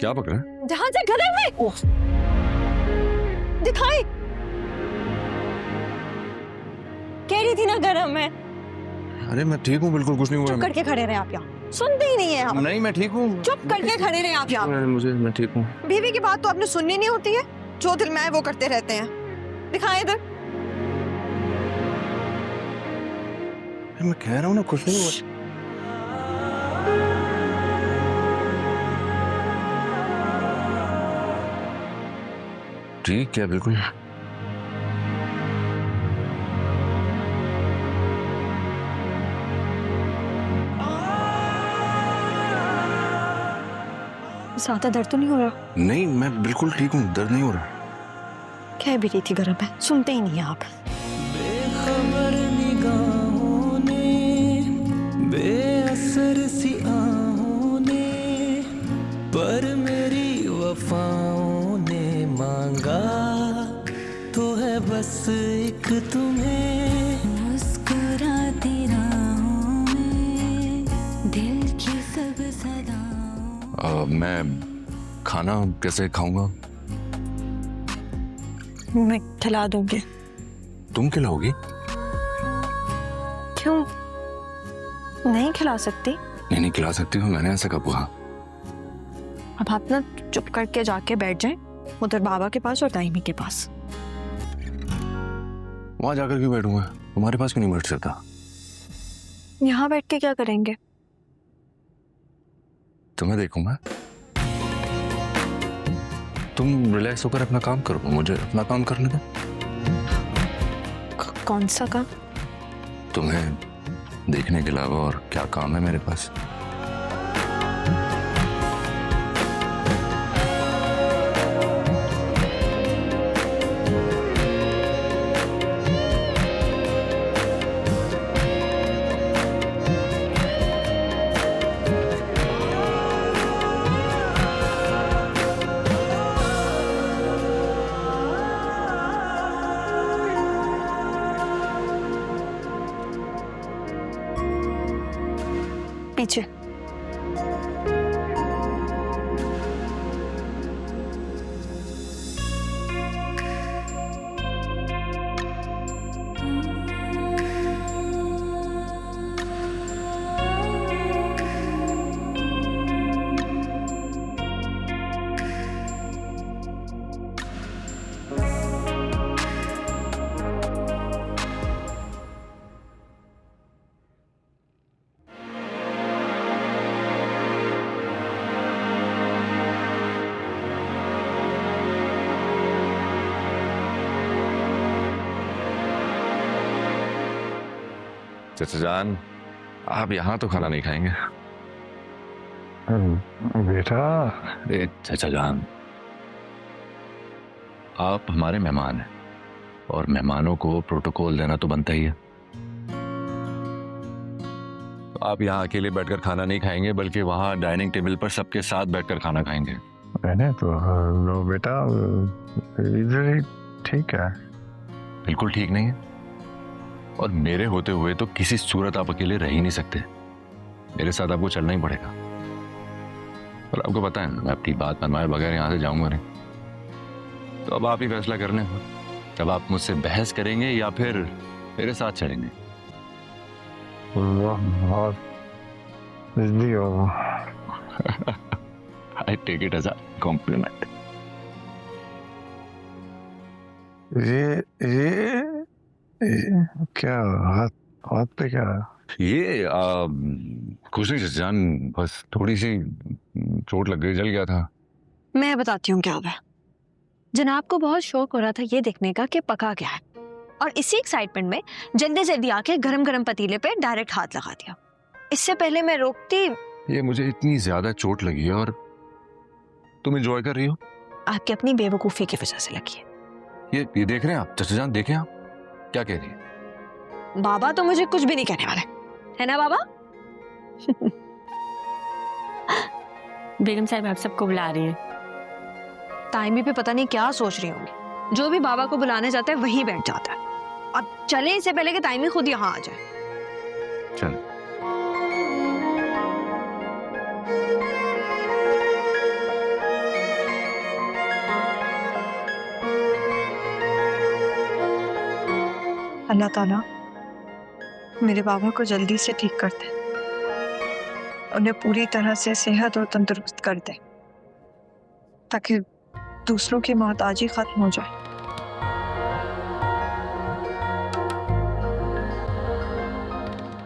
क्या पकड़ा? जहां से गले में दिखाई कह रही थी ना गरम है। अरे मैं ठीक हूँ, बिल्कुल कुछ नहीं हुआ। चुप करके खड़े रहे आप यहाँ, सुनते ही नहीं है आप। नहीं मैं ठीक हूँ। चुप करके खड़े रहे आप यहाँ। मैं ठीक हूँ। बीवी की बात तो आपने सुननी नहीं होती है, जो दिल में आए वो करते रहते हैं। दिखाएं इधर। मैं कह रहा हूँ ना कुछ नहीं हुआ। ठीक है बिल्कुल। ज्यादा दर्द तो नहीं हो रहा? नहीं मैं बिल्कुल ठीक हूँ, दर्द नहीं हो रहा। कह भी रही थी गरम है, सुनते ही नहीं है आप। बेखबर निगाहों ने, बेअसर सी आहों ने, पर मेरी वफाओं ने मांगा तो है बस एक तुम्हें। मुस्कुराती राहों में दिल की सब सदाओं। मैं खाना कैसे खाऊंगा? मैं खिला दूंगी। तुम खिलाओगी? क्यों नहीं खिला सकती? नहीं खिला सकती हो, मैंने ऐसा कब कहा? अब आप ना चुप करके जाके बैठ जाएं उधर बाबा के पास और ताईमी के पास। वहां जाकर क्यों बैठूंगा? तुम्हारे पास क्यों नहीं बैठ सकता? यहाँ बैठ के क्या करेंगे? तुम्हें देखूंगा। तुम रिलैक्स होकर अपना काम करो, मुझे अपना काम करने दो। कौन सा काम? तुम्हें देखने के अलावा और क्या काम है मेरे पास? पीछे। चाचा जान, आप यहाँ तो खाना नहीं खाएंगे? बेटा। अरे चाचा जान, आप हमारे मेहमान हैं और मेहमानों को प्रोटोकॉल देना तो बनता ही है। तो आप यहाँ अकेले बैठकर खाना नहीं खाएंगे, बल्कि वहाँ डाइनिंग टेबल पर सबके साथ बैठकर खाना खाएंगे। मैंने तो लो बेटा, इधर ही ठीक है। बिल्कुल ठीक नहीं है, और मेरे होते हुए तो किसी सूरत आप अकेले रह ही नहीं सकते। मेरे साथ आपको चलना ही पड़ेगा। और आपको पता है मैं अपनी बात मनवाए बगैर यहाँ से जाऊंगा नहीं। तो अब आप ही फैसला करने हो, तब आप मुझसे बहस करेंगे या फिर मेरे साथ चलेंगे? बहुत जल्दी हो। I take it as a compliment. ये क्या हाथ हाथ पे क्या? ये कुछ नहीं जान, बस थोड़ी सी चोट लग गई, जल गया था। मैं बताती हूँ क्या हुआ। जनाब को बहुत शौक हो रहा था ये देखने का कि पका क्या है, और इसी एक्साइटमेंट में जल्दी जल्दी आके गरम गरम पतीले पे डायरेक्ट हाथ लगा दिया। इससे पहले मैं रोकती। ये मुझे इतनी ज्यादा चोट लगी है और तुम एंजॉय कर रही हो? आपकी अपनी बेवकूफी की वजह से लगी है। ये देख रहे हैं आप चाचा जान, देखें आप क्या कह रही है? बाबा तो मुझे कुछ भी नहीं कहने वाले, है ना बाबा? बेगम साहब आप सबको बुला रही है। ताइमी पे पता नहीं क्या सोच रही होंगी, जो भी बाबा को बुलाने जाता है वहीं बैठ जाता है। अब चले इससे पहले कि ताइमी खुद यहाँ आ जाए। चल अल्लाह ताला मेरे बाबा को जल्दी से ठीक कर दे, उन्हें पूरी तरह से सेहत और तंदुरुस्त कर दे, ताकि दूसरों की मौत आज ही खत्म हो जाए।